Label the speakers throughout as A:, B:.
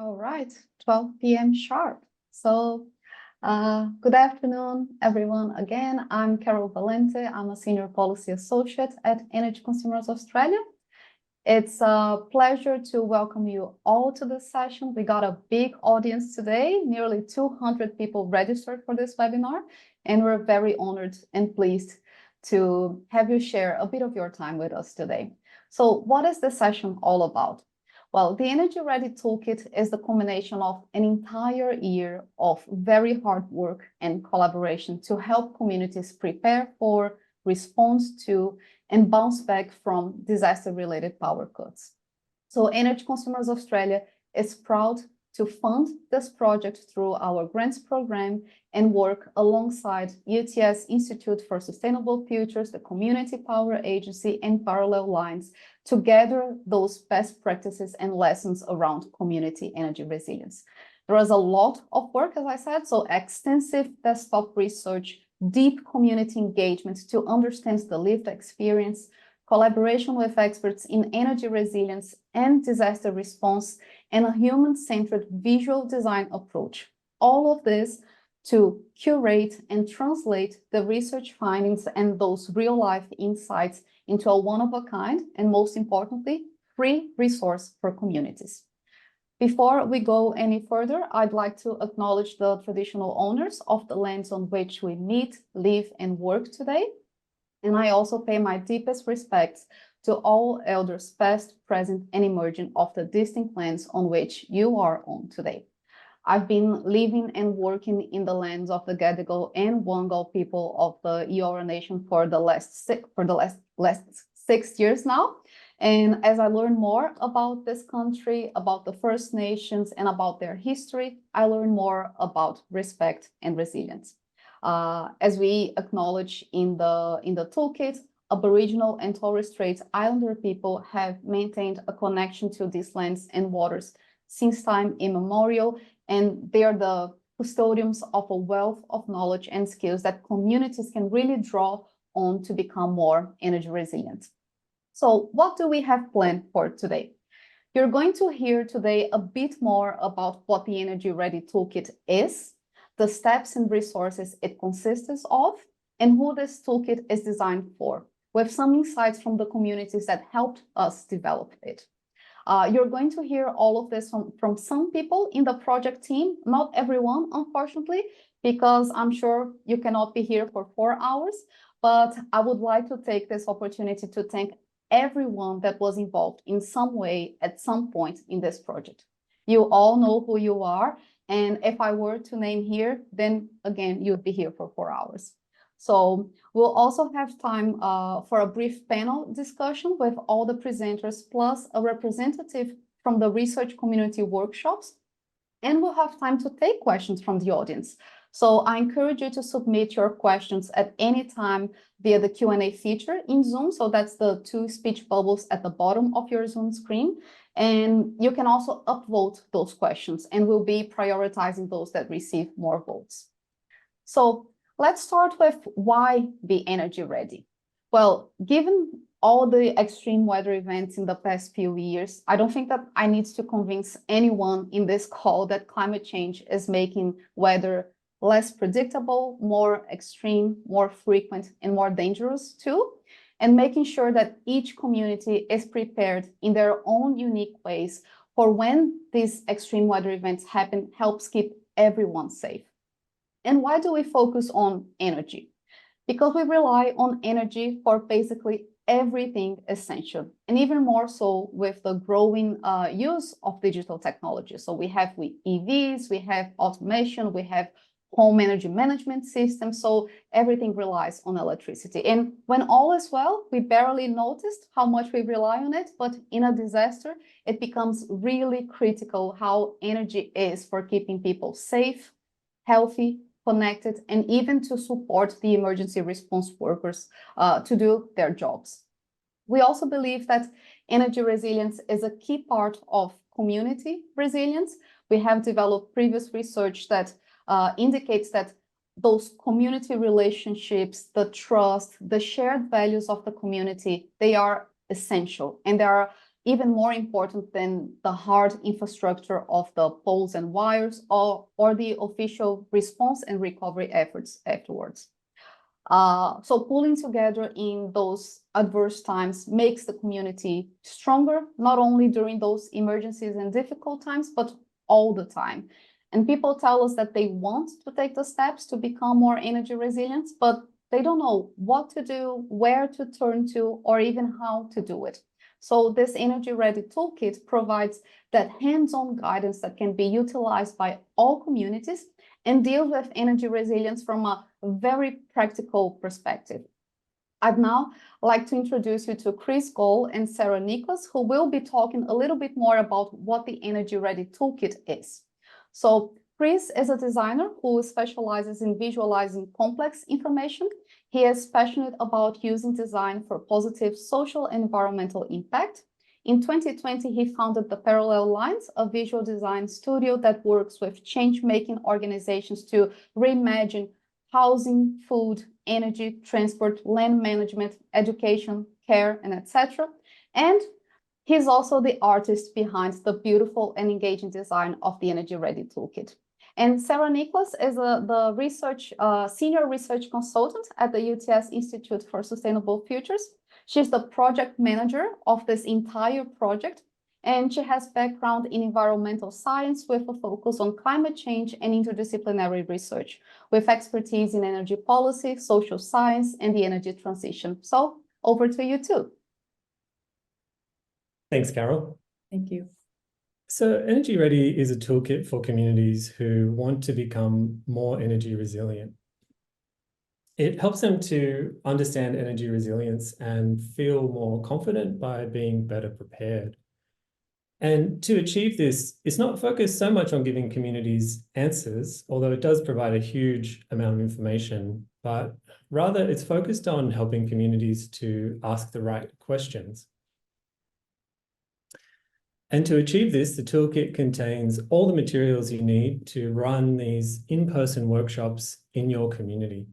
A: All right, 12 p.m. sharp. So, good afternoon, everyone. Again, I'm Carol Valente. I'm a Senior Policy Associate at Energy Consumers Australia. It's a pleasure to welcome you all to this session. We got a big audience today, nearly 200 people registered for this webinar, and we're very honored and pleased to have you share a bit of your time with us today. So what is this session all about? Well, the Energy Ready Toolkit is the combination of an entire year of very hard work and collaboration to help communities prepare for, respond to, and bounce back from disaster-related power cuts. So Energy Consumers Australia is proud to fund this project through our grants program and work alongside UTS Institute for Sustainable Futures, the Community Power Agency, and Parallel Lines to gather those best practices and lessons around community energy resilience. There was a lot of work, as I said, so extensive desktop research, deep community engagement to understand the lived experience, collaboration with experts in energy resilience and disaster response, and a human-centered visual design approach. All of this to curate and translate the research findings and those real-life insights into a one-of-a-kind and, most importantly, free resource for communities. Before we go any further, I'd like to acknowledge the traditional owners of the lands on which we meet, live, and work today. And I also pay my deepest respects to all elders past, present, and emerging of the distinct lands on which you are on today. I've been living and working in the lands of the Gadigal and Wangal people of the Eora Nation for the last 6 years now. And as I learn more about this country, about the First Nations, and about their history, I learn more about respect and resilience. As we acknowledge in the toolkit, Aboriginal and Torres Strait Islander people have maintained a connection to these lands and waters since time immemorial, and they are the custodians of a wealth of knowledge and skills that communities can really draw on to become more energy resilient. So what do we have planned for today? You're going to hear today a bit more about what the Energy Ready Toolkit is, the steps and resources it consists of, and who this toolkit is designed for, with some insights from the communities that helped us develop it. You're going to hear all of this from some people in the project team, not everyone, unfortunately, because I'm sure you cannot be here for 4 hours, but I would like to take this opportunity to thank everyone that was involved in some way at some point in this project. You all know who you are, and if I were to name here, then again, you'd be here for 4 hours. So we'll also have time for a brief panel discussion with all the presenters, plus a representative from the research community workshops, and we'll have time to take questions from the audience. So I encourage you to submit your questions at any time via the Q&A feature in Zoom. So that's the 2 speech bubbles at the bottom of your Zoom screen. And you can also upvote those questions, and we'll be prioritizing those that receive more votes. So let's start with why be energy ready. Well, given all the extreme weather events in the past few years, I don't think that I need to convince anyone in this call that climate change is making weather less predictable, more extreme, more frequent, and more dangerous too, and making sure that each community is prepared in their own unique ways for when these extreme weather events happen helps keep everyone safe. And why do we focus on energy? Because we rely on energy for basically everything essential, and even more so with the growing use of digital technology. So we have EVs, we have automation, we have home energy management systems, so everything relies on electricity. And when all is well, we barely noticed how much we rely on it, but in a disaster, it becomes really critical how energy is for keeping people safe, healthy, connected, and even to support the emergency response workers to do their jobs. We also believe that energy resilience is a key part of community resilience. We have developed previous research that indicates that those community relationships, the trust, the shared values of the community, they are essential, and they are even more important than the hard infrastructure of the poles and wires or the official response and recovery efforts afterwards. So pulling together in those adverse times makes the community stronger, not only during those emergencies and difficult times, but all the time. And people tell us that they want to take the steps to become more energy resilient, but they don't know what to do, where to turn to, or even how to do it. So this Energy Ready Toolkit provides that hands-on guidance that can be utilized by all communities and deal with energy resilience from a very practical perspective. I'd now like to introduce you to Chris Goll and Sarah Nicholas, who will be talking a little bit more about what the Energy Ready Toolkit is. So Chris is a designer who specializes in visualizing complex information. He is passionate about using design for positive social and environmental impact. In 2020, he founded the Parallel Lines, a visual design studio that works with change-making organizations to reimagine housing, food, energy, transport, land management, education, care, and etc. And he's also the artist behind the beautiful and engaging design of the Energy Ready Toolkit. And Sarah Nicholas is the senior research consultant at the UTS Institute for Sustainable Futures. She's the project manager of this entire project, and she has background in environmental science with a focus on climate change and interdisciplinary research, with expertise in energy policy, social science, and the energy transition. So over to you too.
B: Thanks, Carol.
A: Thank you.
B: So Energy Ready is a toolkit for communities who want to become more energy resilient. It helps them to understand energy resilience and feel more confident by being better prepared. And to achieve this, it's not focused so much on giving communities answers, although it does provide a huge amount of information, but rather it's focused on helping communities to ask the right questions. And to achieve this, the toolkit contains all the materials you need to run these in-person workshops in your community.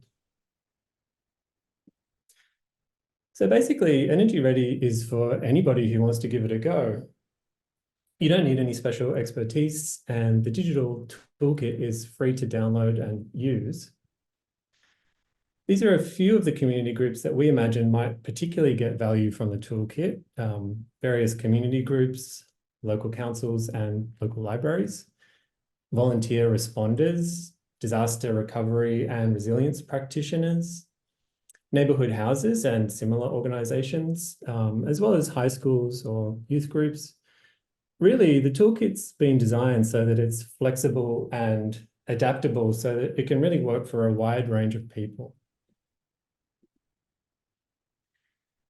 B: So basically, Energy Ready is for anybody who wants to give it a go. You don't need any special expertise, and the digital toolkit is free to download and use. These are a few of the community groups that we imagine might particularly get value from the toolkit: various community groups, local councils and local libraries, volunteer responders, disaster recovery and resilience practitioners, neighbourhood houses and similar organisations, as well as high schools or youth groups. Really, the toolkit's been designed so that it's flexible and adaptable so that it can really work for a wide range of people.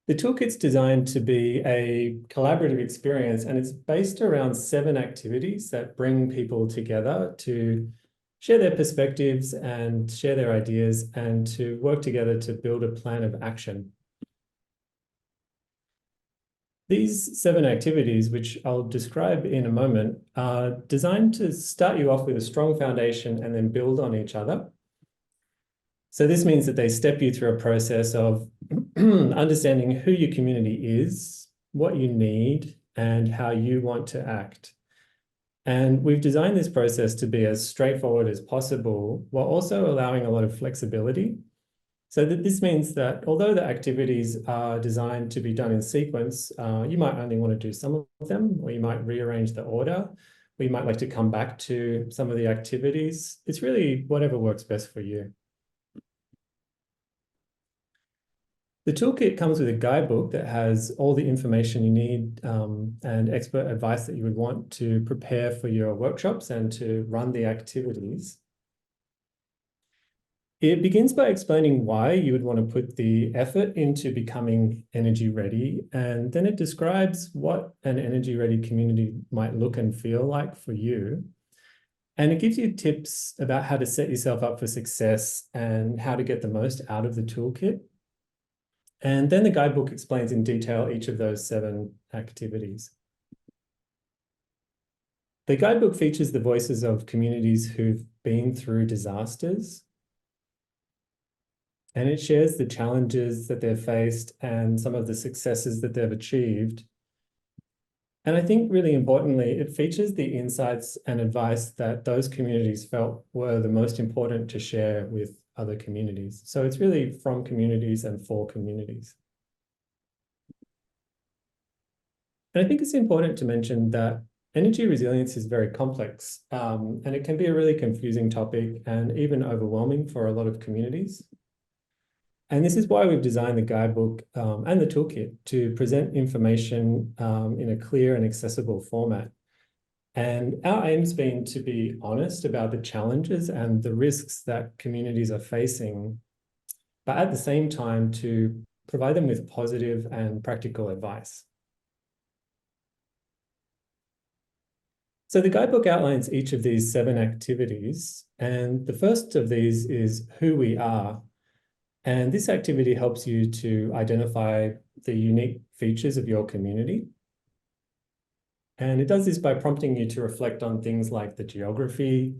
B: The toolkit's designed to be a collaborative experience, and it's based around 7 activities that bring people together to share their perspectives and share their ideas and to work together to build a plan of action. These 7 activities, which I'll describe in a moment, are designed to start you off with a strong foundation and then build on each other. So this means that they step you through a process of understanding who your community is, what you need, and how you want to act. And we've designed this process to be as straightforward as possible, while also allowing a lot of flexibility. So that this means that although the activities are designed to be done in sequence, you might only want to do some of them, or you might rearrange the order, or you might like to come back to some of the activities. It's really whatever works best for you. The toolkit comes with a guidebook that has all the information you need and expert advice that you would want to prepare for your workshops and to run the activities. It begins by explaining why you would want to put the effort into becoming energy ready, and then it describes what an energy ready community might look and feel like for you. And it gives you tips about how to set yourself up for success and how to get the most out of the toolkit. And then the guidebook explains in detail each of those 7 activities. The guidebook features the voices of communities who've been through disasters, and it shares the challenges that they've faced and some of the successes that they've achieved. And I think really importantly, it features the insights and advice that those communities felt were the most important to share with other communities. So it's really from communities and for communities. And I think it's important to mention that energy resilience is very complex, and it can be a really confusing topic and even overwhelming for a lot of communities. And this is why we've designed the guidebook and the toolkit to present information in a clear and accessible format. And our aim's been to be honest about the challenges and the risks that communities are facing, but at the same time to provide them with positive and practical advice. So the guidebook outlines each of these 7 activities, and the first of these is who we are. And this activity helps you to identify the unique features of your community. And it does this by prompting you to reflect on things like the geography,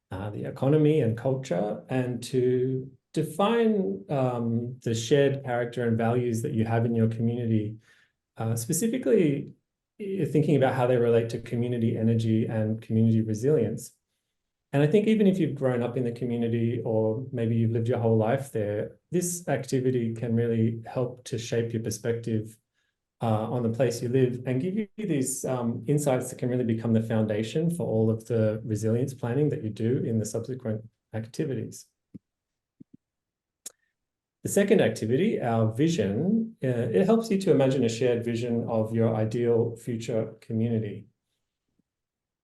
B: the economy and culture, and to define the shared character and values that you have in your community, specifically thinking about how they relate to community energy and community resilience. And I think even if you've grown up in the community or maybe you've lived your whole life there, this activity can really help to shape your perspective on the place you live and give you these insights that can really become the foundation for all of the resilience planning that you do in the subsequent activities. The second activity, our vision, it helps you to imagine a shared vision of your ideal future community.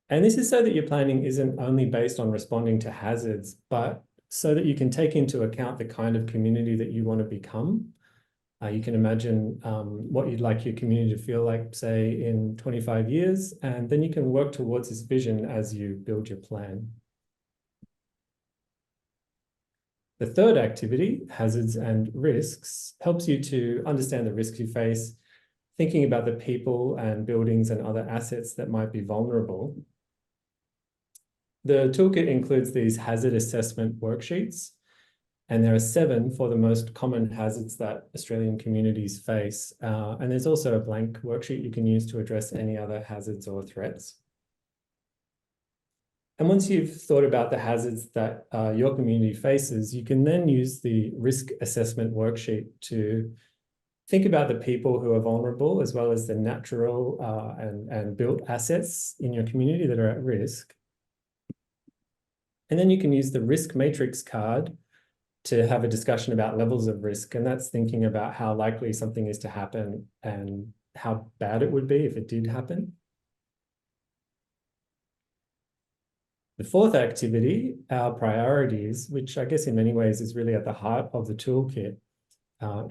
B: And this is so that your planning isn't only based on responding to hazards, but so that you can take into account the kind of community that you want to become. You can imagine what you'd like your community to feel like, say, in 25 years, and then you can work towards this vision as you build your plan. The third activity, hazards and risks, helps you to understand the risks you face, thinking about the people and buildings and other assets that might be vulnerable. The toolkit includes these hazard assessment worksheets, and there are 7 for the most common hazards that Australian communities face. And there's also a blank worksheet you can use to address any other hazards or threats. And once you've thought about the hazards that your community faces, you can then use the risk assessment worksheet to think about the people who are vulnerable, as well as the natural and built assets in your community that are at risk. And then you can use the risk matrix card to have a discussion about levels of risk. And that's thinking about how likely something is to happen and how bad it would be if it did happen. The fourth activity, our priorities, which I guess in many ways is really at the heart of the toolkit,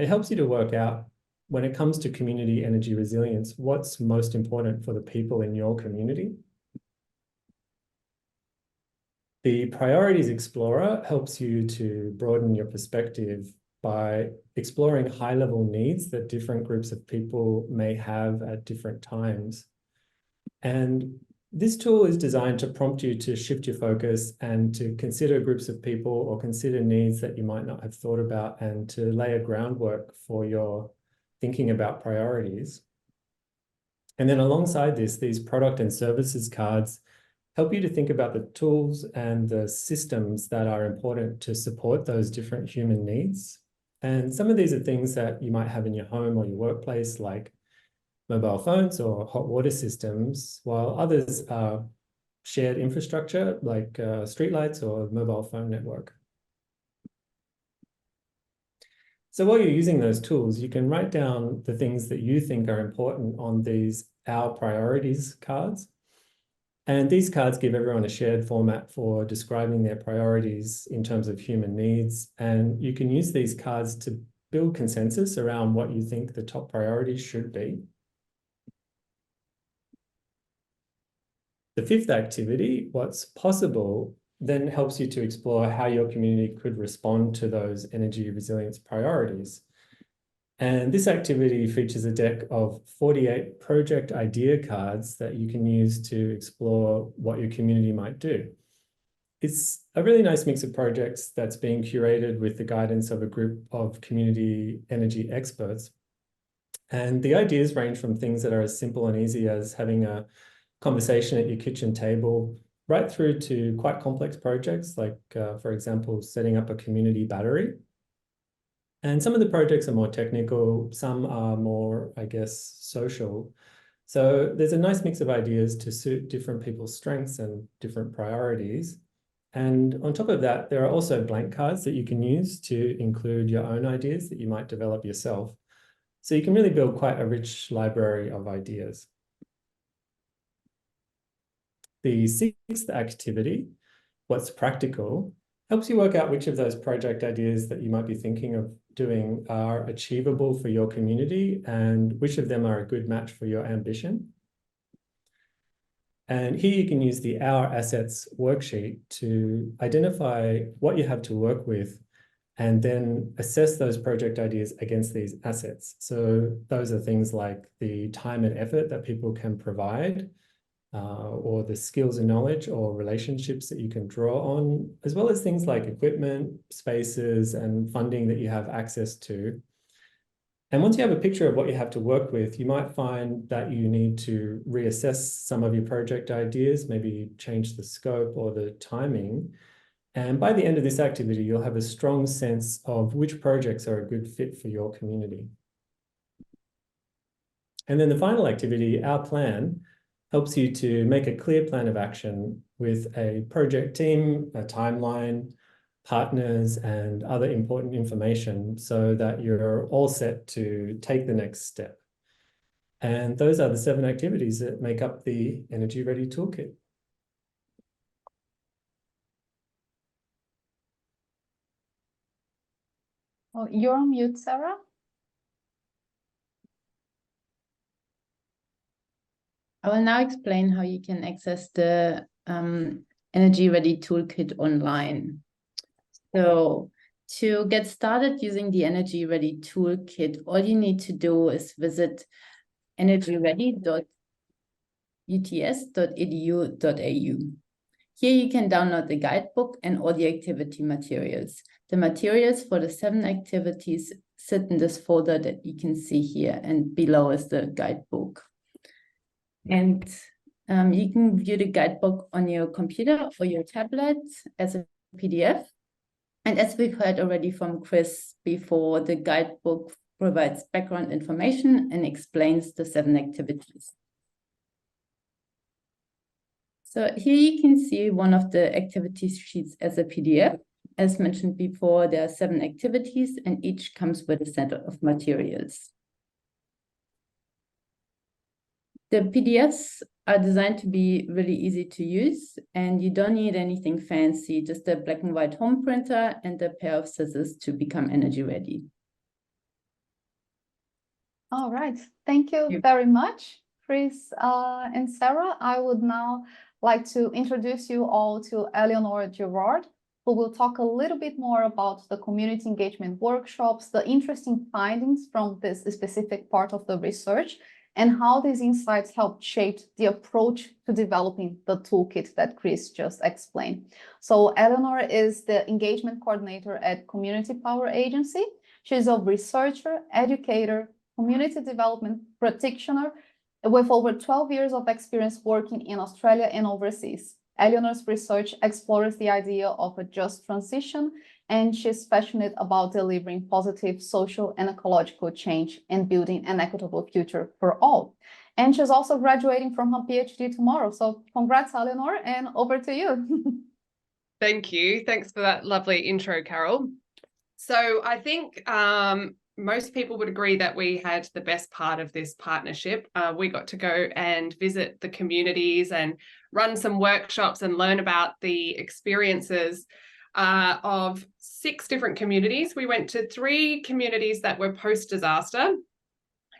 B: it helps you to work out, when it comes to community energy resilience, what's most important for the people in your community. The Priorities Explorer helps you to broaden your perspective by exploring high-level needs that different groups of people may have at different times. And this tool is designed to prompt you to shift your focus and to consider groups of people or consider needs that you might not have thought about, and to lay a groundwork for your thinking about priorities. And then alongside this, these product and services cards help you to think about the tools and the systems that are important to support those different human needs. And some of these are things that you might have in your home or your workplace, like mobile phones or hot water systems, while others are shared infrastructure like streetlights or mobile phone network. So while you're using those tools, you can write down the things that you think are important on these Our Priorities cards. And these cards give everyone a shared format for describing their priorities in terms of human needs. And you can use these cards to build consensus around what you think the top priorities should be. The fifth activity, What's Possible, then helps you to explore how your community could respond to those energy resilience priorities. And this activity features a deck of 48 project idea cards that you can use to explore what your community might do. It's a really nice mix of projects that's being curated with the guidance of a group of community energy experts. And the ideas range from things that are as simple and easy as having a conversation at your kitchen table, right through to quite complex projects like, for example, setting up a community battery. And some of the projects are more technical, some are more, I guess, social. So there's a nice mix of ideas to suit different people's strengths and different priorities. And on top of that, there are also blank cards that you can use to include your own ideas that you might develop yourself. So you can really build quite a rich library of ideas. The sixth activity, what's practical, helps you work out which of those project ideas that you might be thinking of doing are achievable for your community and which of them are a good match for your ambition. And here you can use the Our Assets worksheet to identify what you have to work with and then assess those project ideas against these assets. So those are things like the time and effort that people can provide, or the skills and knowledge or relationships that you can draw on, as well as things like equipment, spaces, and funding that you have access to. And once you have a picture of what you have to work with, you might find that you need to reassess some of your project ideas, maybe change the scope or the timing. And by the end of this activity, you'll have a strong sense of which projects are a good fit for your community. And then the final activity, Our Plan, helps you to make a clear plan of action with a project team, a timeline, partners, and other important information so that you're all set to take the next step. And those are the 7 activities that make up the Energy Ready Toolkit.
A: Oh, you're on mute, Sarah.
C: I will now explain how you can access the Energy Ready Toolkit online. So to get started using the Energy Ready Toolkit, all you need to do is visit energyready.uts.edu.au. Here you can download the guidebook and all the activity materials. The materials for the 7 activities sit in this folder that you can see here, and below is the guidebook. And you can view the guidebook on your computer or your tablet as a PDF. And as we've heard already from Chris before, the guidebook provides background information and explains the 7 activities. So here you can see one of the activity sheets as a PDF. As mentioned before, there are 7 activities and each comes with a set of materials. The PDFs are designed to be really easy to use, and you don't need anything fancy, just a black and white home printer and a pair of scissors to become energy ready.
A: All right, thank you very much, Chris and Sarah. I would now like to introduce you all to Eleanor Gerard, who will talk a little bit more about the community engagement workshops, the interesting findings from this specific part of the research, and how these insights helped shape the approach to developing the toolkit that Chris just explained. So Eleanor is the engagement coordinator at Community Power Agency. She's a researcher, educator, community development practitioner with over 12 years of experience working in Australia and overseas. Eleanor's research explores the idea of a just transition, and she's passionate about delivering positive social and ecological change and building an equitable future for all. And she's also graduating from her PhD tomorrow. So congrats, Eleanor, and over to you.
D: Thank you. Thanks for that lovely intro, Carol. So I think most people would agree that we had the best part of this partnership. We got to go and visit the communities and run some workshops and learn about the experiences of 6 different communities. We went to 3 communities that were post-disaster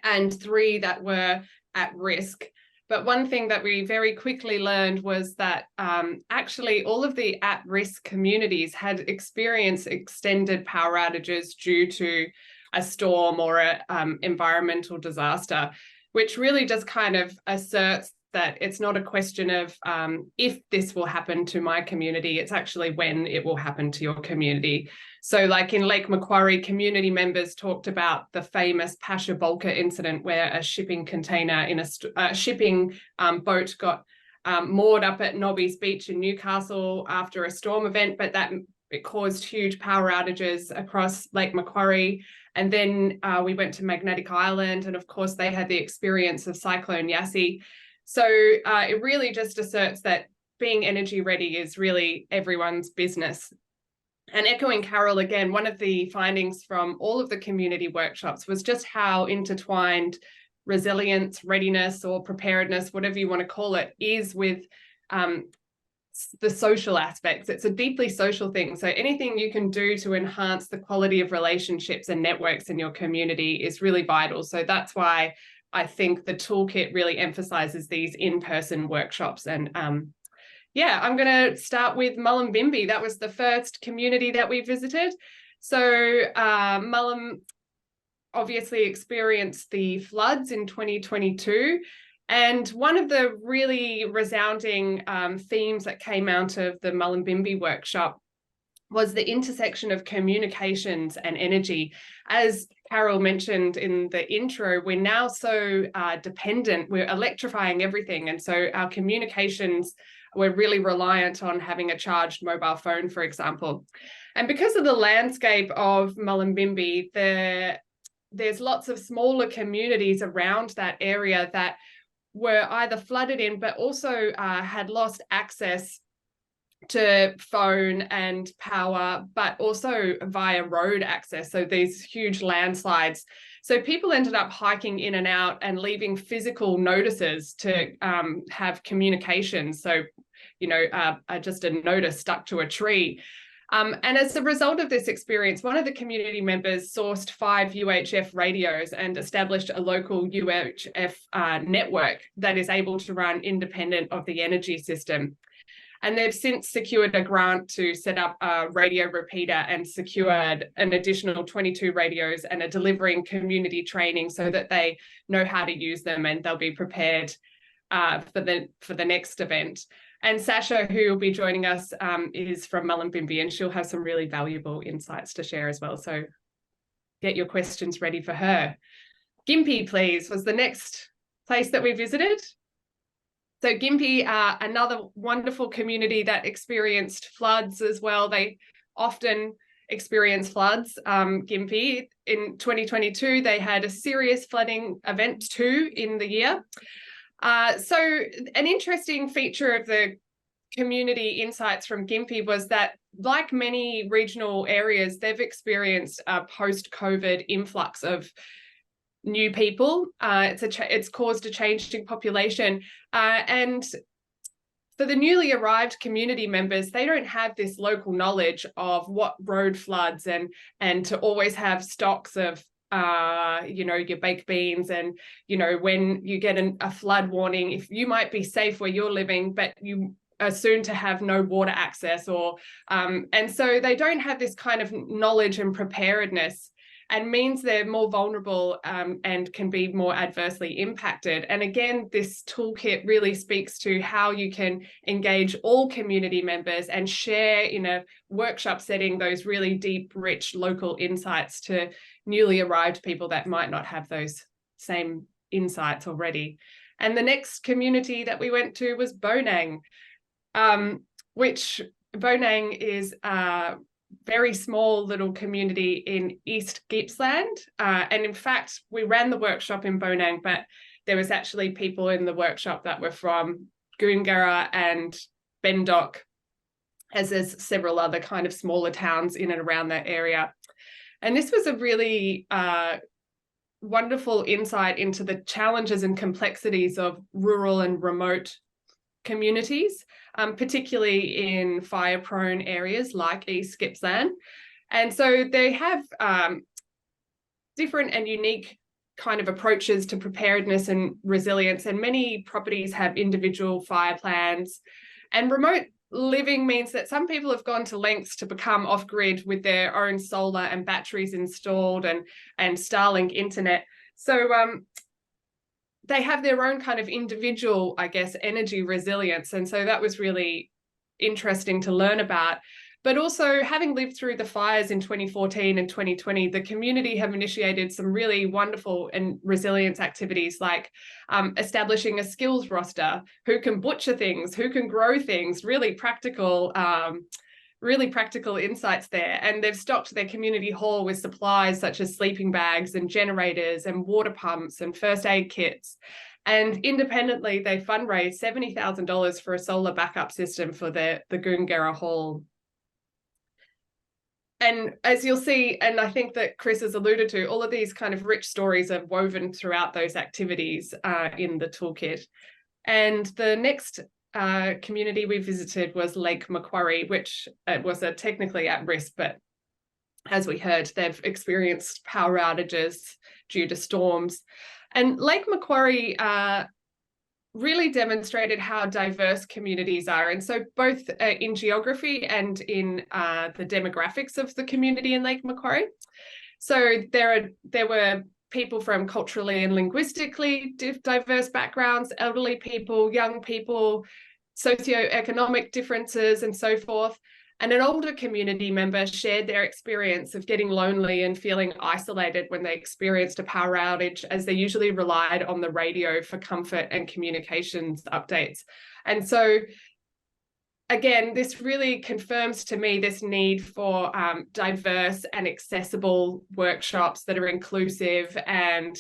D: and 3 that were at risk. But one thing that we very quickly learned was that actually all of the at-risk communities had experienced extended power outages due to a storm or an environmental disaster, which really just kind of asserts that it's not a question of if this will happen to my community, it's actually when it will happen to your community. So like in Lake Macquarie, community members talked about the famous Pasha Bulka incident where a shipping container in a shipping boat got moored up at Nobby's Beach in Newcastle after a storm event, but it caused huge power outages across Lake Macquarie. And then we went to Magnetic Island, and of course they had the experience of Cyclone Yassi. So it really just asserts that being energy ready is really everyone's business. And echoing Carol again, one of the findings from all of the community workshops was just how intertwined resilience, readiness, or preparedness, whatever you want to call it, is with the social aspects. It's a deeply social thing. So anything you can do to enhance the quality of relationships and networks in your community is really vital. So that's why I think the toolkit really emphasizes these in-person workshops. And yeah, I'm going to start with Mullumbimby. That was the first community that we visited. So Mullumbimby obviously experienced the floods in 2022. And one of the really resounding themes that came out of the Mullumbimby workshop was the intersection of communications and energy. As Carol mentioned in the intro, we're now so dependent, we're electrifying everything. And so our communications, we're really reliant on having a charged mobile phone, for example. And because of the landscape of Mullumbimby, there's lots of smaller communities around that area that were either flooded in, but also had lost access to phone and power, but also via road access. So these huge landslides. So people ended up hiking in and out and leaving physical notices to have communication. So, you know, just a notice stuck to a tree. And as a result of this experience, one of the community members sourced 5 UHF radios and established a local UHF network that is able to run independent of the energy system. And they've since secured a grant to set up a radio repeater and secured an additional 22 radios and are delivering community training so that they know how to use them and they'll be prepared for the next event. And Sasha, who will be joining us, is from Mullumbimby, and she'll have some really valuable insights to share as well. So get your questions ready for her. Gympie, please, was the next place that we visited. So Gympie, another wonderful community that experienced floods as well. They often experience floods. Gympie, in 2022, they had a serious flooding event too in the year. So an interesting feature of the community insights from Gympie was that, like many regional areas, they've experienced a post-COVID influx of new people. It's caused a changing population. And for the newly arrived community members, they don't have this local knowledge of what road floods and to always have stocks of you know, your baked beans, and, you know, when you get a flood warning, if you might be safe where you're living, but you are soon to have no water access, or and so they don't have this kind of knowledge and preparedness, and means they're more vulnerable and can be more adversely impacted. And again, this toolkit really speaks to how you can engage all community members and share in a workshop setting those really deep, rich local insights to newly arrived people that might not have those same insights already. And the next community that we went to was Bonang, which Bonang is very small little community in East Gippsland. And in fact, we ran the workshop in Bonang, but there was actually people in the workshop that were from Goongarra and Bendock, as there's several other kind of smaller towns in and around that area. And this was a really wonderful insight into the challenges and complexities of rural and remote communities, particularly in fire-prone areas like East Gippsland. And so they have different and unique kind of approaches to preparedness and resilience, and many properties have individual fire plans. And remote living means that some people have gone to lengths to become off-grid with their own solar and batteries installed and Starlink internet. So they have their own kind of individual, I guess, energy resilience. And so that was really interesting to learn about. But also, having lived through the fires in 2014 and 2020, the community have initiated some really wonderful and resilience activities, like establishing a skills roster, who can butcher things, who can grow things, really practical insights there. And they've stocked their community hall with supplies such as sleeping bags and generators and water pumps and first aid kits. And independently, they fundraised $70,000 for a solar backup system for the Goongerra Hall. And as you'll see, and I think that Chris has alluded to, all of these kind of rich stories are woven throughout those activities in the toolkit. And the next community we visited was Lake Macquarie, which was a technically at risk, but as we heard, they've experienced power outages due to storms. And Lake Macquarie really demonstrated how diverse communities are. And so both in geography and in the demographics of the community in Lake Macquarie. So there were people from culturally and linguistically diverse backgrounds, elderly people, young people, socioeconomic differences, and so forth. And an older community member shared their experience of getting lonely and feeling isolated when they experienced a power outage, as they usually relied on the radio for comfort and communications updates. And so, again, this really confirms to me this need for diverse and accessible workshops that are inclusive and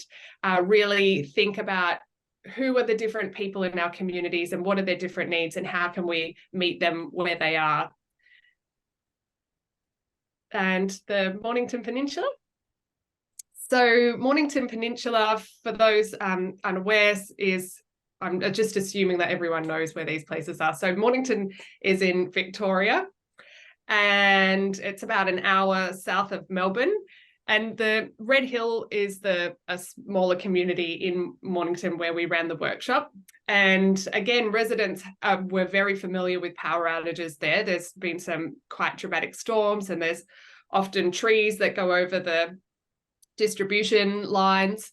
D: really think about who are the different people in our communities and what are their different needs and how can we meet them where they are. And the Mornington Peninsula. So Mornington Peninsula, for those unaware, is, I'm just assuming that everyone knows where these places are. So Mornington is in Victoria, and it's about an hour south of Melbourne. And the Red Hill is a smaller community in Mornington where we ran the workshop. And again, residents were very familiar with power outages there. There's been some quite dramatic storms, and there's often trees that go over the distribution lines.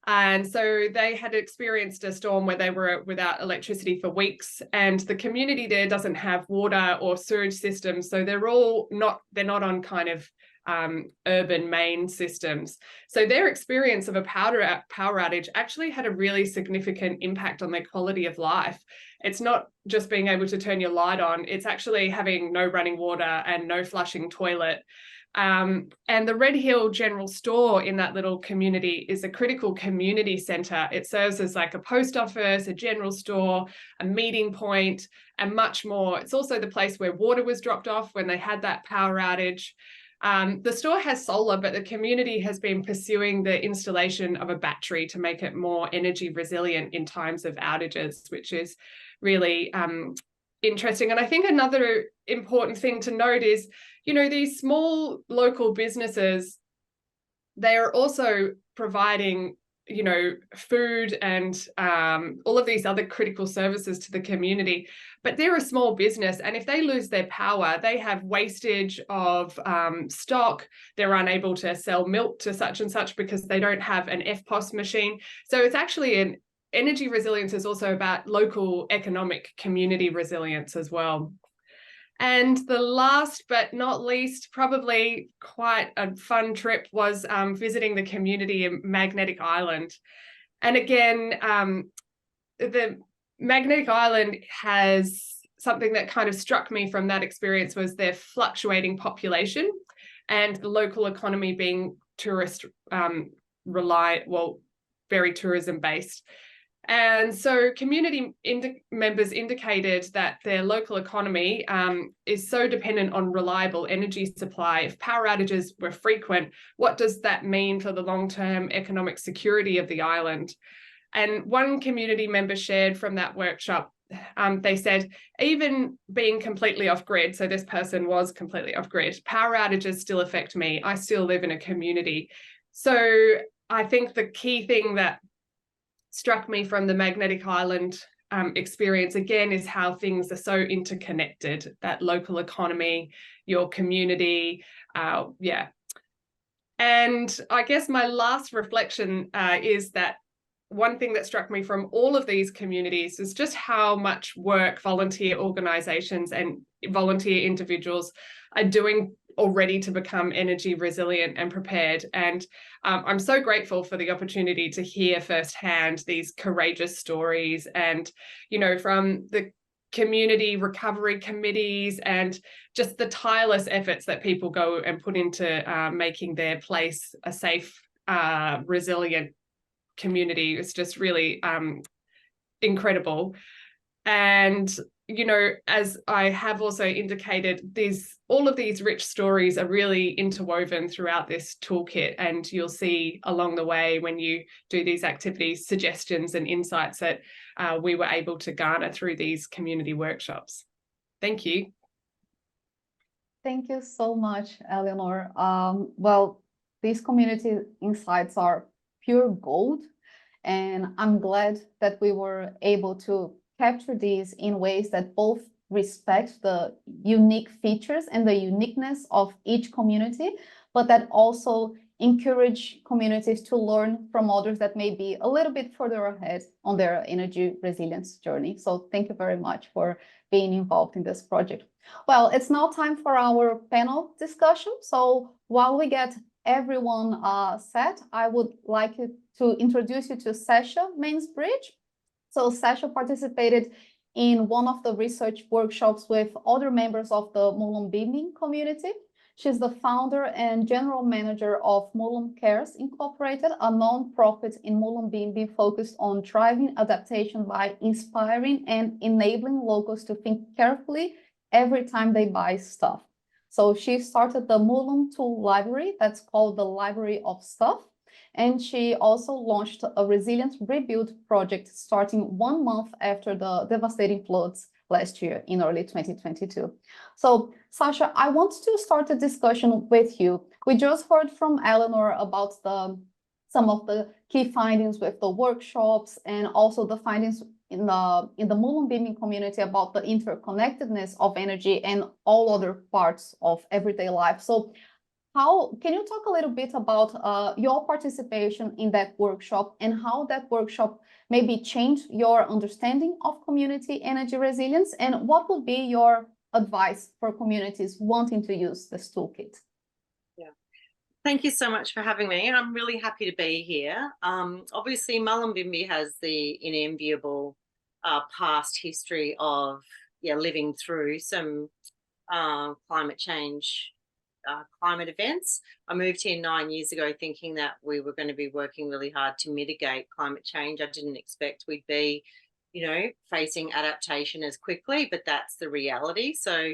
D: And so they had experienced a storm where they were without electricity for weeks, and the community there doesn't have water or sewage systems. So they're not on kind of urban main systems. So their experience of a power outage actually had a really significant impact on their quality of life. It's not just being able to turn your light on, it's actually having no running water and no flushing toilet. And the Red Hill General Store in that little community is a critical community centre. It serves as like a post office, a general store, a meeting point, and much more. It's also the place where water was dropped off when they had that power outage. The store has solar, but the community has been pursuing the installation of a battery to make it more energy resilient in times of outages, which is really interesting. And I think another important thing to note is, you know, these small local businesses, they are also providing, you know, food and all of these other critical services to the community, but they're a small business. And if they lose their power, they have wastage of stock. They're unable to sell milk to such and such because they don't have an FPOS machine. So it's actually energy resilience is also about local economic community resilience as well. And the last but not least, probably quite a fun trip, was visiting the community in Magnetic Island. And again, the Magnetic Island has something that kind of struck me from that experience was their fluctuating population and the local economy being tourist very tourism based. And so community members indicated that their local economy is so dependent on reliable energy supply. If power outages were frequent, what does that mean for the long-term economic security of the island? And one community member shared from that workshop, they said, even being completely off grid, so this person was completely off grid, power outages still affect me. I still live in a community. So I think the key thing that struck me from the Magnetic Island experience again is how things are so interconnected, that local economy, your community, And I guess my last reflection is that one thing that struck me from all of these communities is just how much work volunteer organizations and volunteer individuals are doing already to become energy resilient and prepared. And I'm so grateful for the opportunity to hear firsthand these courageous stories, and, you know, from the community recovery committees and just the tireless efforts that people go and put into making their place a safe, resilient community. It's just really incredible. And, you know, as I have also indicated, all of these rich stories are really interwoven throughout this toolkit, and you'll see along the way when you do these activities, suggestions and insights that we were able to garner through these community workshops. Thank you.
A: Thank you so much, Eleanor. Well, these community insights are pure gold, and I'm glad that we were able to capture these in ways that both respect the unique features and the uniqueness of each community, but that also encourage communities to learn from others that may be a little bit further ahead on their energy resilience journey. So thank you very much for being involved in this project. Well, it's now time for our panel discussion. So while we get everyone set, I would like to introduce you to Sasha Mainsbridge. So Sasha participated in one of the research workshops with other members of the Mullumbimby community. She's the founder and general manager of Mullum Cares Incorporated, a non-profit in Mullumbimby focused on driving adaptation by inspiring and enabling locals to think carefully every time they buy stuff. So she started the Mullum Tool Library, that's called the Library of Stuff. And she also launched a resilient rebuild project starting 1 month after the devastating floods last year in early 2022. So, Sasha, I want to start the discussion with you. We just heard from Eleanor about some of the key findings with the workshops, and also the findings in the Mullumbimby community about the interconnectedness of energy and all other parts of everyday life. So can you talk a little bit about your participation in that workshop and how that workshop maybe changed your understanding of community energy resilience, and what would be your advice for communities wanting to use this toolkit?
E: Yeah, thank you so much for having me. I'm really happy to be here. Obviously, Mullumbimby has the inenviable past history of living through some climate change. Climate events. I moved here 9 years ago thinking that we were going to be working really hard to mitigate climate change. I didn't expect we'd be, facing adaptation as quickly, but that's the reality. So,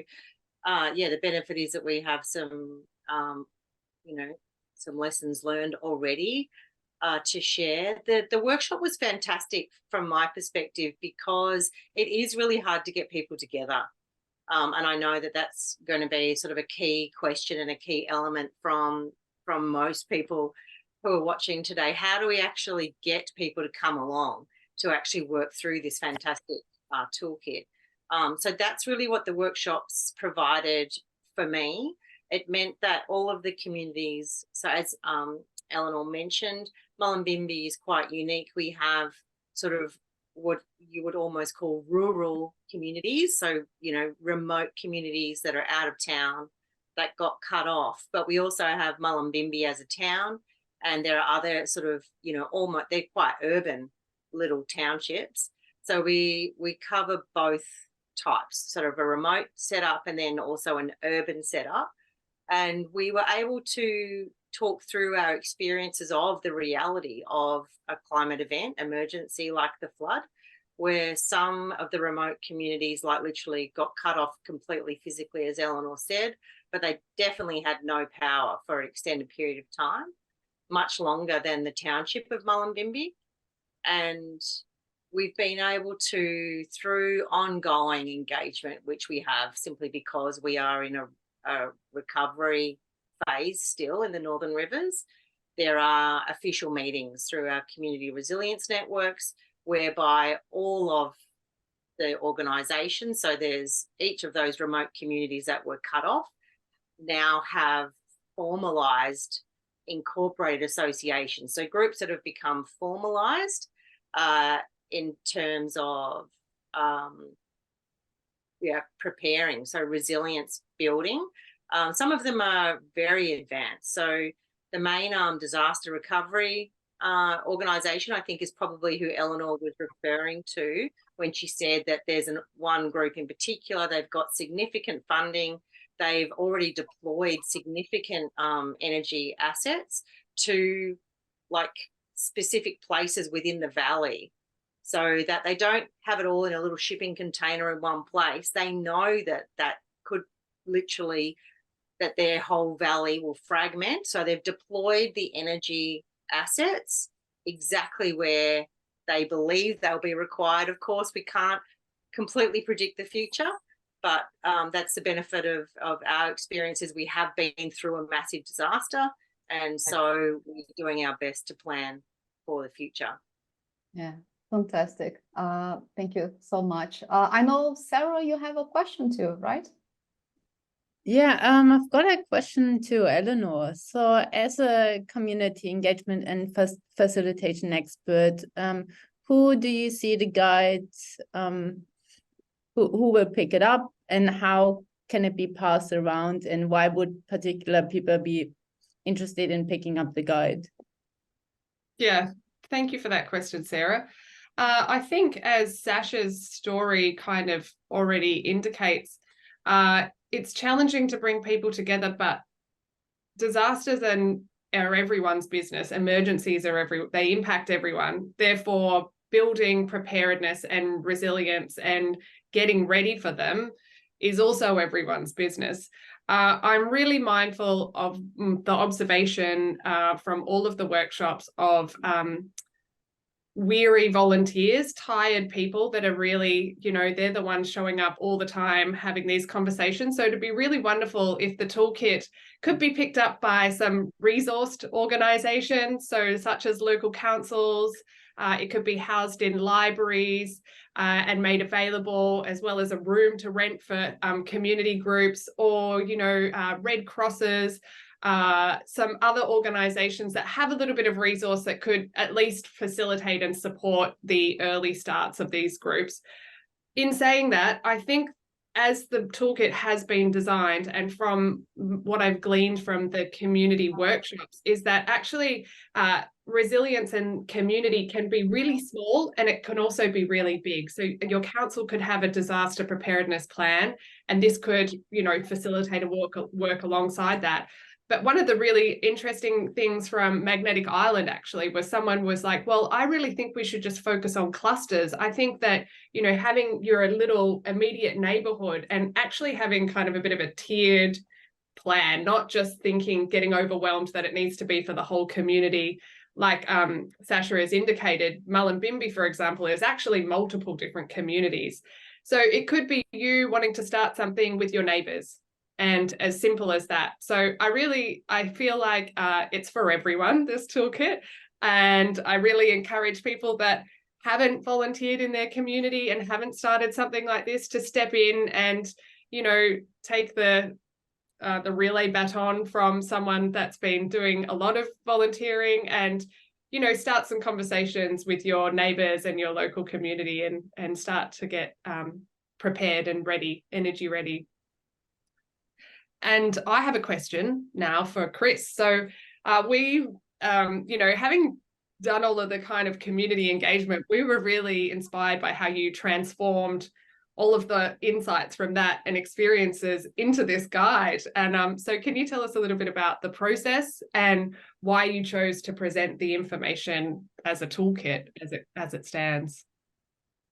E: the benefit is that we have some, some lessons learned already to share. The workshop was fantastic from my perspective because it is really hard to get people together. And I know that that's going to be sort of a key question and a key element from most people who are watching today. How do we actually get people to come along to actually work through this fantastic toolkit? So that's really what the workshops provided for me. It meant that all of the communities, so as Eleanor mentioned, Mullumbimby is quite unique. We have sort of what you would almost call rural communities, so remote communities that are out of town that got cut off. But we also have Mullumbimby as a town, and there are other sort of almost, they're quite urban little townships. So we cover both types, sort of a remote setup and then also an urban setup. And we were able to talk through our experiences of the reality of a climate event, emergency like the flood, where some of the remote communities literally got cut off completely physically, as Eleanor said, but they definitely had no power for an extended period of time, much longer than the township of Mullumbimby. And we've been able to, through ongoing engagement, which we have simply because we are in a recovery phase still in the Northern Rivers, there are official meetings through our community resilience networks whereby all of the organisations, so there's each of those remote communities that were cut off, now have formalised incorporated associations, so groups that have become formalised in terms of preparing, so resilience building. Some of them are very advanced. So the main disaster recovery organisation, I think, is probably who Eleanor was referring to when she said that there's one group in particular. They've got significant funding. They've already deployed significant energy assets to like specific places within the valley, so that they don't have it all in a little shipping container in one place. They know that could literally, that their whole valley will fragment. So they've deployed the energy assets exactly where they believe they'll be required. Of course, we can't completely predict the future, but that's the benefit of our experiences. We have been through a massive disaster, and so we're doing our best to plan for the future.
A: Yeah, fantastic. Thank you so much. I know, Sarah, you have a question too, right?
C: Yeah, I've got a question to Eleanor. So as a community engagement and facilitation expert, who do you see the guides, who will pick it up, and how can it be passed around, and why would particular people be interested in picking up the guide?
D: Yeah, thank you for that question, Sarah. I think, as Sasha's story kind of already indicates, it's challenging to bring people together, but disasters are everyone's business. Emergencies they impact everyone. Therefore, building preparedness and resilience and getting ready for them is also everyone's business. I'm really mindful of the observation from all of the workshops of weary volunteers, tired people that are really, they're the ones showing up all the time, having these conversations. So it'd be really wonderful if the toolkit could be picked up by some resourced organisations, so such as local councils. It could be housed in libraries and made available, as well as a room to rent for community groups, or, Red Crosses, some other organisations that have a little bit of resource that could at least facilitate and support the early starts of these groups. In saying that, I think as the toolkit has been designed, and from what I've gleaned from the community workshops, is that actually resilience and community can be really small, and it can also be really big. So your council could have a disaster preparedness plan, and this could, facilitate a work alongside that. But one of the really interesting things from Magnetic Island actually was someone was like, well, I really think we should just focus on clusters. I think that, having your little immediate neighborhood and actually having kind of a bit of a tiered plan, not just getting overwhelmed that it needs to be for the whole community. Like Sasha has indicated, Mullumbimby, for example, is actually multiple different communities. So it could be you wanting to start something with your neighbors, and as simple as that. So I feel like it's for everyone, this toolkit. And I really encourage people that haven't volunteered in their community and haven't started something like this to step in and, take the relay baton from someone that's been doing a lot of volunteering, and, start some conversations with your neighbors and your local community, and start to get prepared and ready, energy ready. And I have a question now for Chris. So we, having done all of the kind of community engagement, we were really inspired by how you transformed all of the insights from that and experiences into this guide. And so can you tell us a little bit about the process and why you chose to present the information as a toolkit as it stands?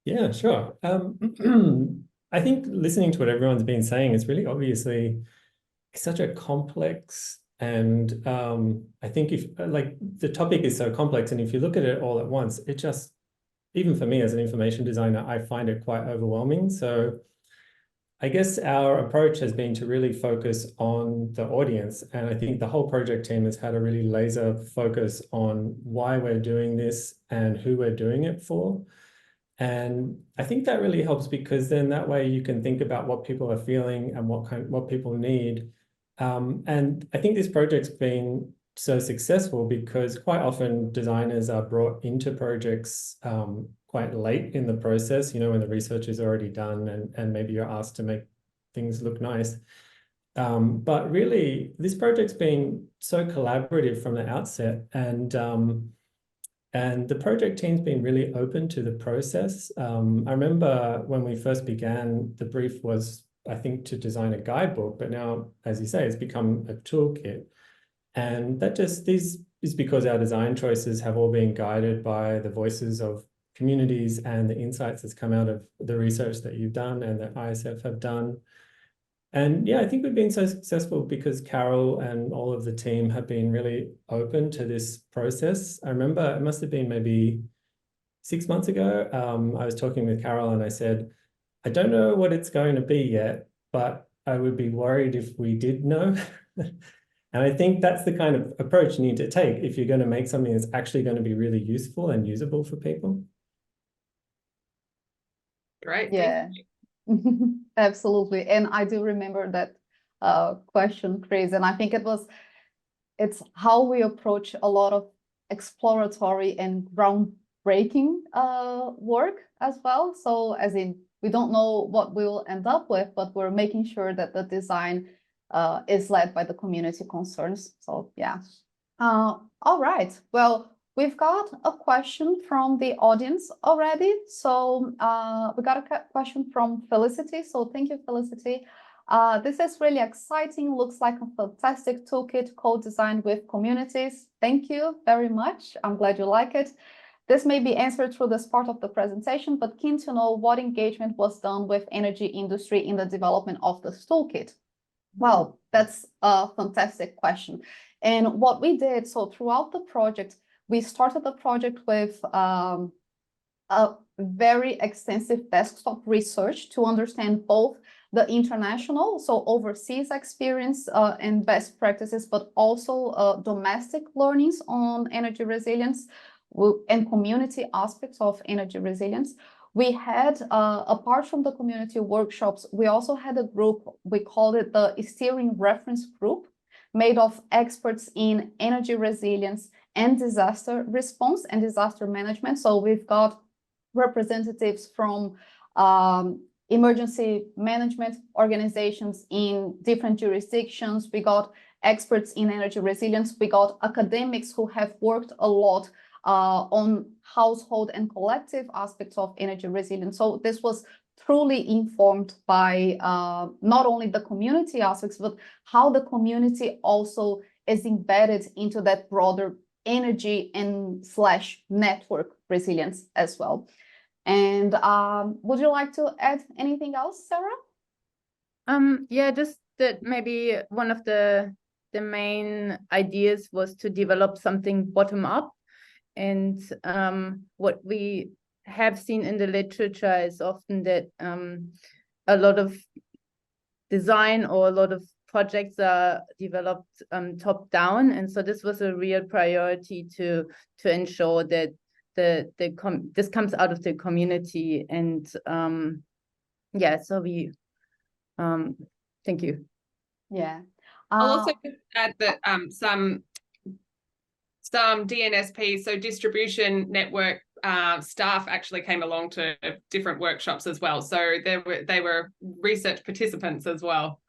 B: Yeah, sure. I think listening to what everyone's been saying, it's really obviously such a complex, and I think the topic is so complex, and if you look at it all at once, it just, even for me as an information designer, I find it quite overwhelming. So I guess our approach has been to really focus on the audience, and I think the whole project team has had a really laser focus on why we're doing this and who we're doing it for. And I think that really helps, because then that way you can think about what people are feeling and what people need. And I think this project's been so successful because quite often designers are brought into projects quite late in the process, you know, when the research is already done and maybe you're asked to make things look nice. But really, this project's been so collaborative from the outset, and the project team's been really open to the process. I remember when we first began, the brief was, I think, to design a guidebook, but now, as you say, it's become a toolkit. And that just is because our design choices have all been guided by the voices of communities and the insights that's come out of the research that you've done and that ISF have done. And yeah, I think we've been so successful because Carol and all of the team have been really open to this process. I remember it must have been maybe 6 months ago. I was talking with Carol and I said, I don't know what it's going to be yet, but I would be worried if we did know. And I think that's the kind of approach you need to take if you're going to make something that's actually going to be really useful and usable for people.
D: Great.
A: Yeah.
D: Thank you.
A: Absolutely. And I do remember that question, Chris, and I think it's how we approach a lot of exploratory and groundbreaking work as well. So as in, we don't know what we will end up with, but we're making sure that the design is led by the community concerns. So yeah. All right. Well, we've got a question from the audience already. So we got a question from Felicity. So thank you, Felicity. This is really exciting. Looks like a fantastic toolkit co-designed with communities. Thank you very much. I'm glad you like it. This may be answered through this part of the presentation, but keen to know what engagement was done with energy industry in the development of this toolkit. Well, that's a fantastic question. And what we did, so throughout the project, we started the project with a very extensive desktop research to understand both the international, so overseas experience and best practices, but also domestic learnings on energy resilience and community aspects of energy resilience. We had, apart from the community workshops, we also had a group, we called it the Steering Reference Group, made of experts in energy resilience and disaster response and disaster management. So we've got representatives from emergency management organizations in different jurisdictions. We got experts in energy resilience. We got academics who have worked a lot on household and collective aspects of energy resilience. So this was truly informed by not only the community aspects, but how the community also is embedded into that broader energy and / network resilience as well. And would you like to add anything else, Sarah?
C: Yeah, just that maybe one of the main ideas was to develop something bottom up. And what we have seen in the literature is often that a lot of design or a lot of projects are developed top down, and so this was a real priority to ensure that this comes out of the community. And yeah, so we thank you.
A: Yeah.
D: I'll also add that some DNSP, so distribution network staff, actually came along to different workshops as well. So they were research participants as well.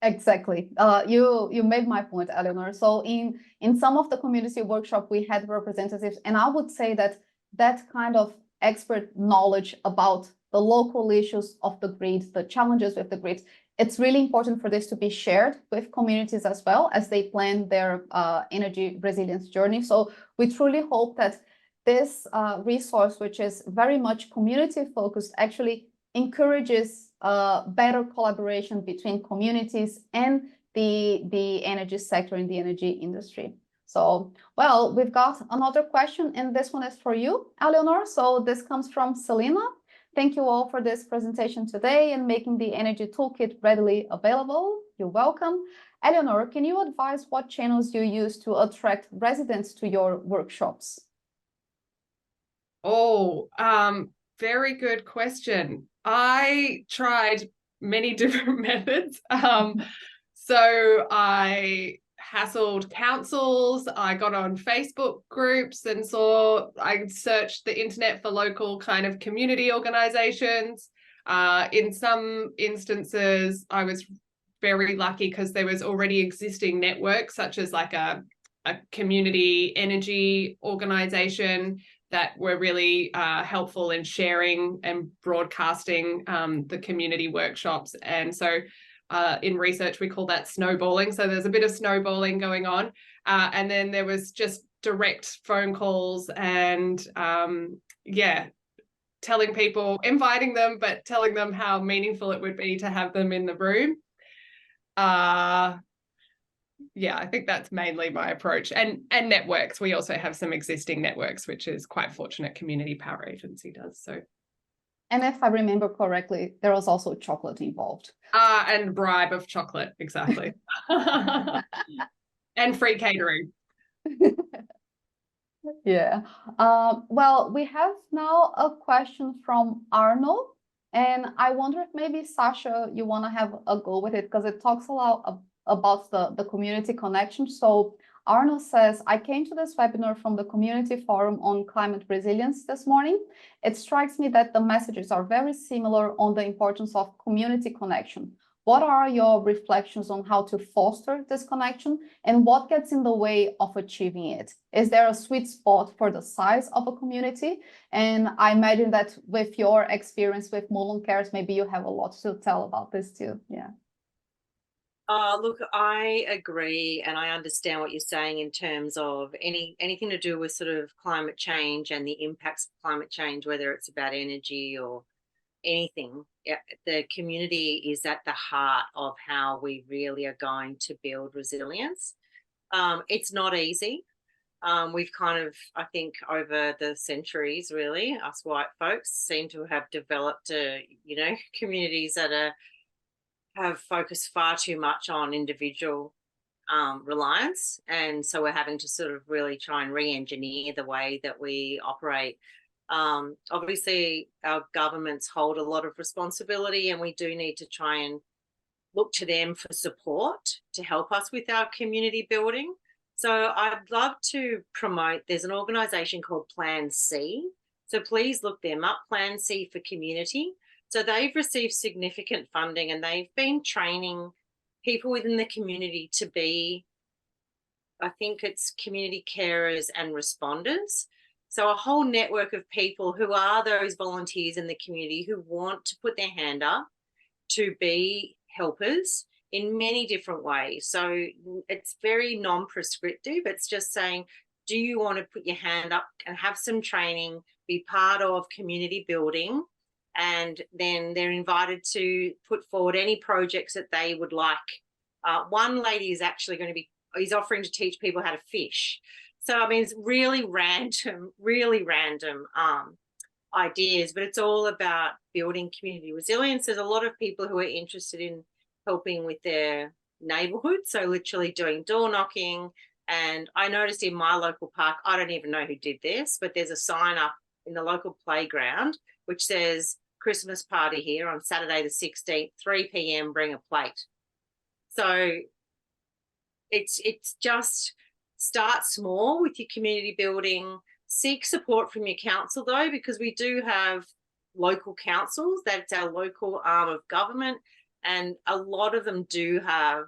A: Exactly. You made my point, Eleanor. So in some of the community workshop, we had representatives, and I would say that kind of expert knowledge about the local issues of the grid, the challenges with the grid, it's really important for this to be shared with communities as well as they plan their energy resilience journey. So we truly hope that this resource, which is very much community focused, actually encourages better collaboration between communities and the energy sector and the energy industry. So, well, we've got another question, and this one is for you, Eleanor. So this comes from Selena. Thank you all for this presentation today and making the Energy Toolkit readily available. You're welcome. Eleanor, can you advise what channels you use to attract residents to your workshops?
D: Oh, very good question. I tried many different methods. So I hassled councils. I got on Facebook groups and I searched the internet for local kind of community organizations. In some instances, I was very lucky because there was already existing networks, such as like a community energy organization that were really helpful in sharing and broadcasting the community workshops. And so in research, we call that snowballing. So there's a bit of snowballing going on. And then there was just direct phone calls and telling people, inviting them, but telling them how meaningful it would be to have them in the room. I think that's mainly my approach. And networks. We also have some existing networks, which is quite fortunate Community Power Agency does. So.
A: And if I remember correctly, there was also chocolate involved.
D: And bribe of chocolate, exactly. And free catering.
A: Yeah. Well, we have now a question from Arnold. And I wonder if maybe, Sasha, you want to have a go with it, because it talks a lot about the community connection. So Arnold says, I came to this webinar from the Community Forum on Climate Resilience this morning. It strikes me that the messages are very similar on the importance of community connection. What are your reflections on how to foster this connection, and what gets in the way of achieving it? Is there a sweet spot for the size of a community? And I imagine that with your experience with Mullen Cares, maybe you have a lot to tell about this too. Yeah.
E: Look, I agree, and I understand what you're saying in terms of anything to do with sort of climate change and the impacts of climate change, whether it's about energy or anything. The community is at the heart of how we really are going to build resilience. It's not easy. We've kind of, I think, over the centuries, really, us white folks seem to have developed, communities that have focused far too much on individual reliance. And so we're having to sort of really try and re-engineer the way that we operate. Obviously, our governments hold a lot of responsibility, and we do need to try and look to them for support to help us with our community building. So I'd love to promote, there's an organisation called Plan C. So please look them up, Plan C for Community. So they've received significant funding, and they've been training people within the community to be, I think it's community carers and responders. So a whole network of people who are those volunteers in the community who want to put their hand up to be helpers in many different ways. So it's very non-prescriptive. It's just saying, do you want to put your hand up and have some training, be part of community building? And then they're invited to put forward any projects that they would like. One lady is actually he's offering to teach people how to fish. So, I mean, it's really random ideas, but it's all about building community resilience. There's a lot of people who are interested in helping with their neighbourhood, so literally doing door knocking. And I noticed in my local park, I don't even know who did this, but there's a sign up in the local playground which says Christmas party here on Saturday the 16th, 3 p.m, bring a plate. So it's just start small with your community building. Seek support from your council though, because we do have local councils. That's our local arm of government, and a lot of them do have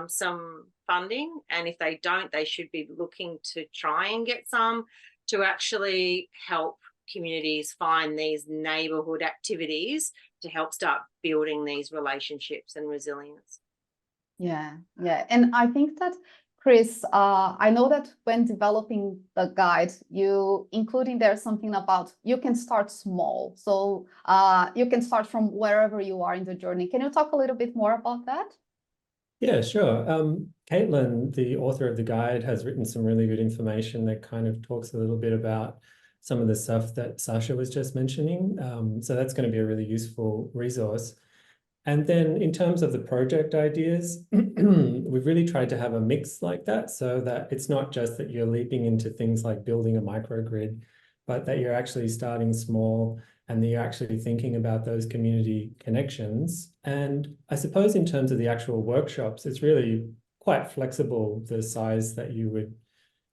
E: some funding, and if they don't, they should be looking to try and get some to actually help communities find these neighbourhood activities to help start building these relationships and resilience.
A: Yeah. And I think that, Chris, I know that when developing the guide, you including there something about you can start small. So you can start from wherever you are in the journey. Can you talk a little bit more about that?
B: Yeah, sure. Caitlin, the author of the guide, has written some really good information that kind of talks a little bit about some of the stuff that Sasha was just mentioning. So that's going to be a really useful resource. And then in terms of the project ideas, we've really tried to have a mix like that, so that it's not just that you're leaping into things like building a microgrid, but that you're actually starting small and that you're actually thinking about those community connections. And I suppose in terms of the actual workshops, it's really quite flexible, the size that you would,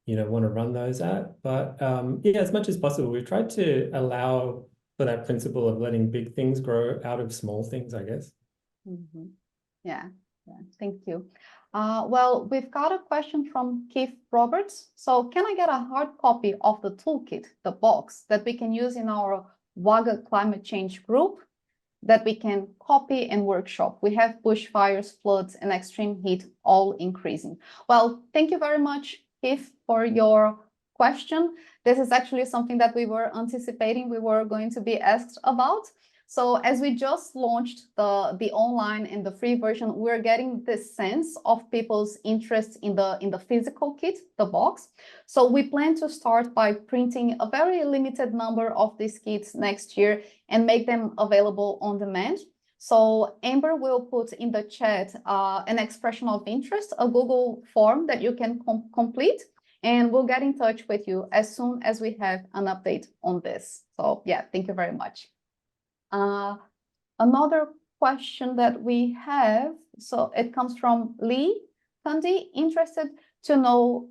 B: want to run those at. But yeah, as much as possible, we've tried to allow for that principle of letting big things grow out of small things, I guess.
A: Yeah, thank you. Well, we've got a question from Keith Roberts. So can I get a hard copy of the toolkit, the box, that we can use in our WAGA climate change group, that we can copy and workshop? We have bushfires, floods, and extreme heat all increasing. Well, thank you very much, Keith, for your question. This is actually something that we were anticipating we were going to be asked about. So as we just launched the online and the free version, we're getting this sense of people's interest in the physical kit, the box. So we plan to start by printing a very limited number of these kits next year and make them available on demand. So Amber will put in the chat an expression of interest, a Google form that you can complete, and we'll get in touch with you as soon as we have an update on this. So yeah, thank you very much. Another question that we have, so it comes from Lee Kandi, interested to know,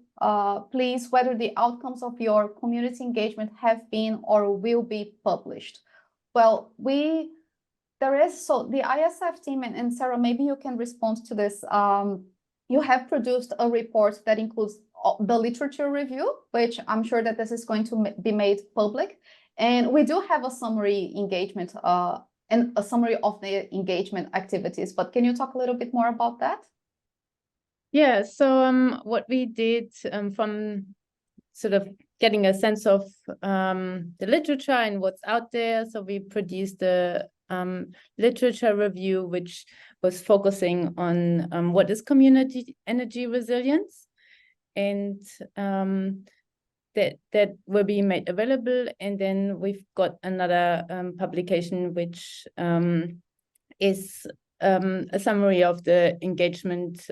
A: please, whether the outcomes of your community engagement have been or will be published. Well, the ISF team, and Sarah, maybe you can respond to this. You have produced a report that includes the literature review, which I'm sure that this is going to be made public. And we do have a summary engagement and a summary of the engagement activities, but can you talk a little bit more about that?
C: Yeah, so what we did from sort of getting a sense of the literature and what's out there, so we produced the literature review, which was focusing on what is community energy resilience, and that will be made available. And then we've got another publication, which is a summary of the engagement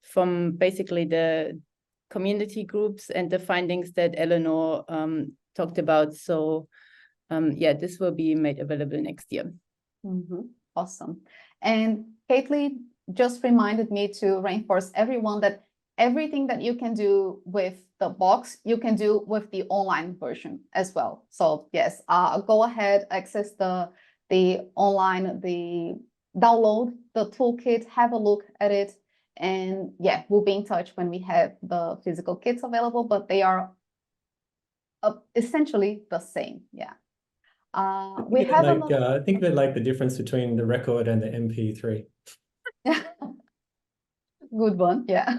C: from basically the community groups and the findings that Eleanor talked about. So yeah, this will be made available next year.
A: Awesome. And Caitlin just reminded me to reinforce everyone that everything that you can do with the box, you can do with the online version as well. So yes, go ahead, access the online, download the toolkit, have a look at it, and yeah, we'll be in touch when we have the physical kits available, but they are essentially the same. Yeah. We have
B: I think they like the difference between the record and the MP3.
A: Good one, yeah.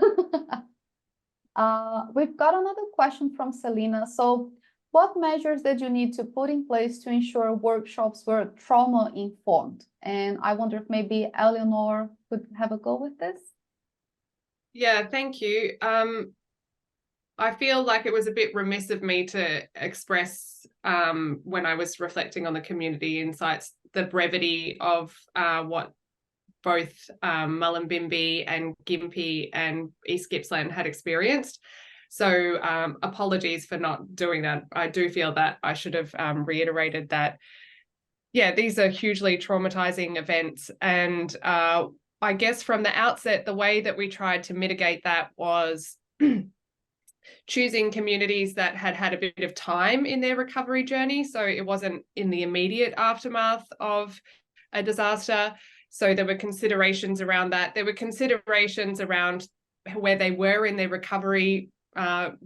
A: We've got another question from Selena. So what measures did you need to put in place to ensure workshops were trauma informed? And I wonder if maybe Eleanor could have a go with this.
D: Yeah, thank you. I feel like it was a bit remiss of me to express when I was reflecting on the community insights, the brevity of what both Mullumbimby and Gympie and East Gippsland had experienced. So apologies for not doing that. I do feel that I should have reiterated that, yeah, these are hugely traumatizing events. And I guess from the outset, the way that we tried to mitigate that was choosing communities that had had a bit of time in their recovery journey. So it wasn't in the immediate aftermath of a disaster. So there were considerations around that. There were considerations around where they were in their recovery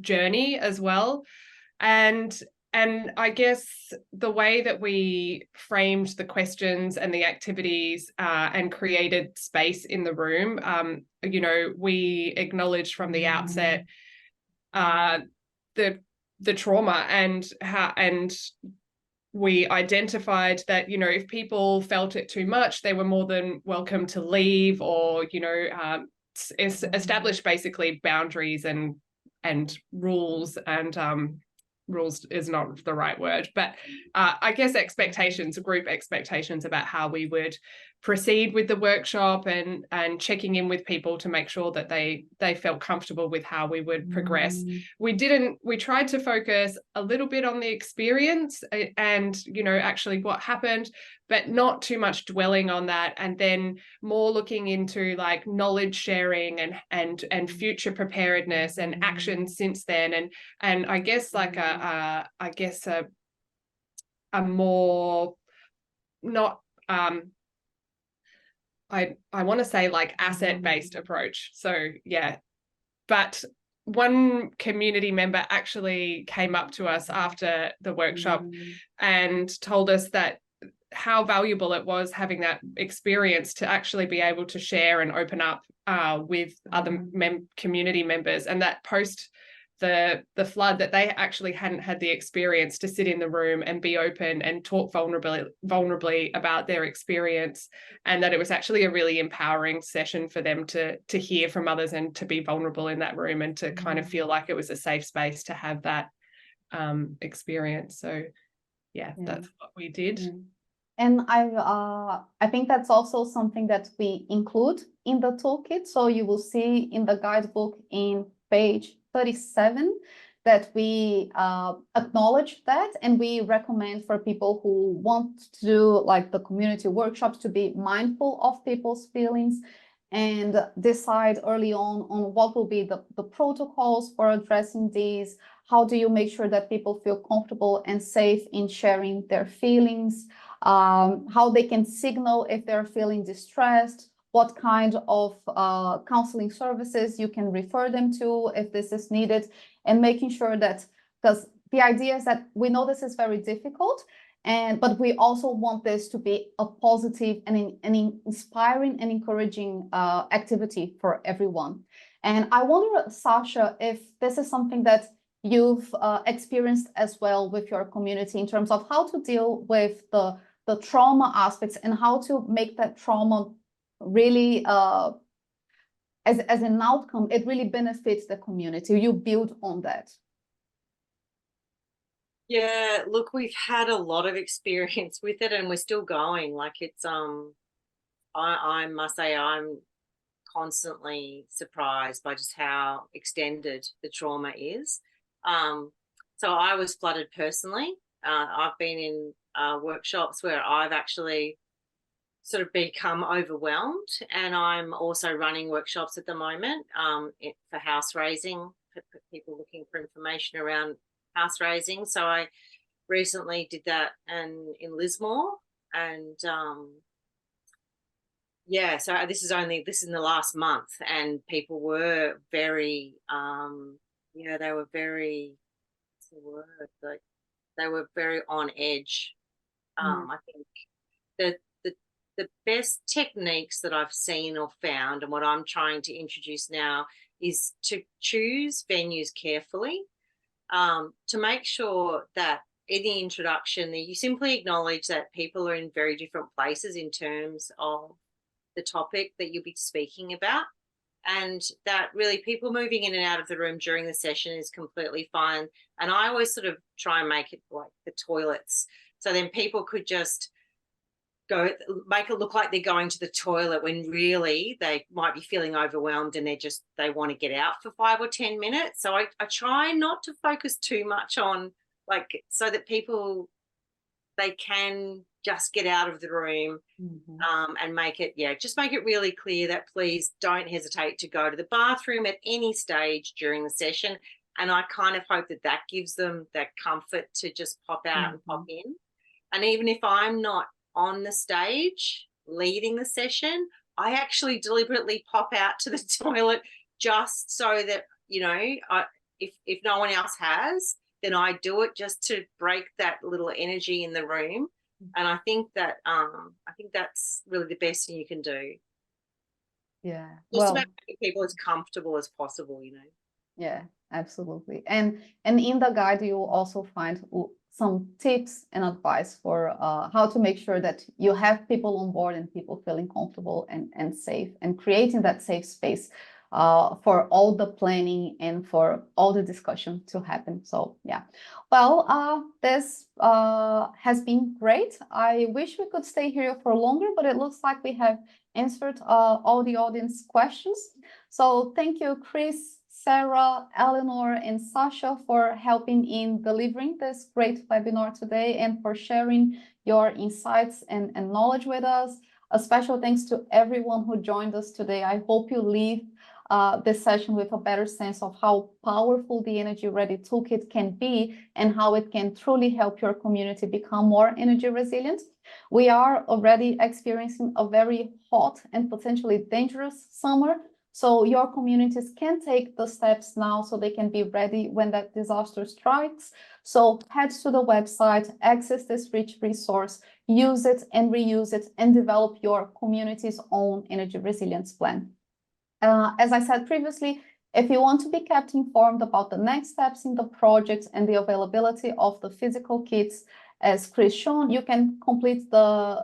D: journey as well. And I guess the way that we framed the questions and the activities and created space in the room, we acknowledged from the outset the trauma and we identified that, if people felt it too much, they were more than welcome to leave or, establish basically boundaries and rules and rules is not the right word, but I guess group expectations about how we would proceed with the workshop, and checking in with people to make sure that they felt comfortable with how we would progress. We tried to focus a little bit on the experience and, you know, actually what happened, but not too much dwelling on that, and then more looking into like knowledge sharing and future preparedness and action since then, and I guess like a more not I want to say like asset-based approach. So yeah, but one community member actually came up to us after the workshop and told us that how valuable it was having that experience to actually be able to share and open up with other community members, and that post the flood that they actually hadn't had the experience to sit in the room and be open and talk vulnerably about their experience, and that it was actually a really empowering session for them to hear from others and to be vulnerable in that room and to kind of feel like it was a safe space to have that experience. So yeah, that's what we did.
A: And I think that's also something that we include in the toolkit. So you will see in the guidebook in page 37 that we acknowledge that, and we recommend for people who want to do like the community workshops to be mindful of people's feelings and decide early on what will be the protocols for addressing these. How do you make sure that people feel comfortable and safe in sharing their feelings? How they can signal if they're feeling distressed, what kind of counseling services you can refer them to if this is needed, and making sure that, because the idea is that we know this is very difficult, but we also want this to be a positive and inspiring and encouraging activity for everyone. And I wonder, Sasha, if this is something that you've experienced as well with your community in terms of how to deal with the trauma aspects and how to make that trauma really, as an outcome, it really benefits the community. You build on that.
E: Yeah, look, we've had a lot of experience with it, and we're still going. Like it's I must say I'm constantly surprised by just how extended the trauma is. So I was flooded personally. I've been in workshops where I've actually sort of become overwhelmed, and I'm also running workshops at the moment for house raising, for people looking for information around house raising. So I recently did that in Lismore, and yeah, so this is in the last month, and people were very they were very, what's the word, like they were very on edge. I think that the best techniques that I've seen or found, and what I'm trying to introduce now, is to choose venues carefully, to make sure that in the introduction that you simply acknowledge that people are in very different places in terms of the topic that you'll be speaking about, and that really people moving in and out of the room during the session is completely fine. And I always sort of try and make it like the toilets, so then people could just make it look like they're going to the toilet when really they might be feeling overwhelmed and they want to get out for 5 or 10 minutes. So I try not to focus too much on, like, so that people, they can just get out of the room, and make it really clear that please don't hesitate to go to the bathroom at any stage during the session. And I kind of hope that gives them that comfort to just pop out and pop in. And even if I'm not on the stage leading the session, I actually deliberately pop out to the toilet just so that, if no one else has, then I do it just to break that little energy in the room. And I think that's really the best thing you can do.
A: Yeah.
E: Just to make people as comfortable as possible,
A: Yeah, absolutely. And in the guide, you will also find some tips and advice for how to make sure that you have people on board and people feeling comfortable and safe, and creating that safe space for all the planning and for all the discussion to happen. So yeah, well, this has been great. I wish we could stay here for longer, but it looks like we have answered all the audience questions. So thank you, Chris, Sarah, Eleanor, and Sasha for helping in delivering this great webinar today and for sharing your insights and knowledge with us. A special thanks to everyone who joined us today. I hope you leave this session with a better sense of how powerful the Energy Ready Toolkit can be and how it can truly help your community become more energy resilient. We are already experiencing a very hot and potentially dangerous summer, so your communities can take the steps now so they can be ready when that disaster strikes. So head to the website, access this rich resource, use it and reuse it, and develop your community's own energy resilience plan. As I said previously, if you want to be kept informed about the next steps in the project and the availability of the physical kits, as Chris shown, you can complete the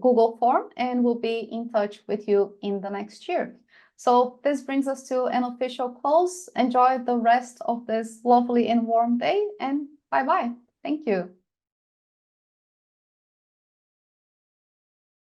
A: Google form and we'll be in touch with you in the next year. So this brings us to an official close. Enjoy the rest of this lovely and warm day, and bye-bye. Thank you.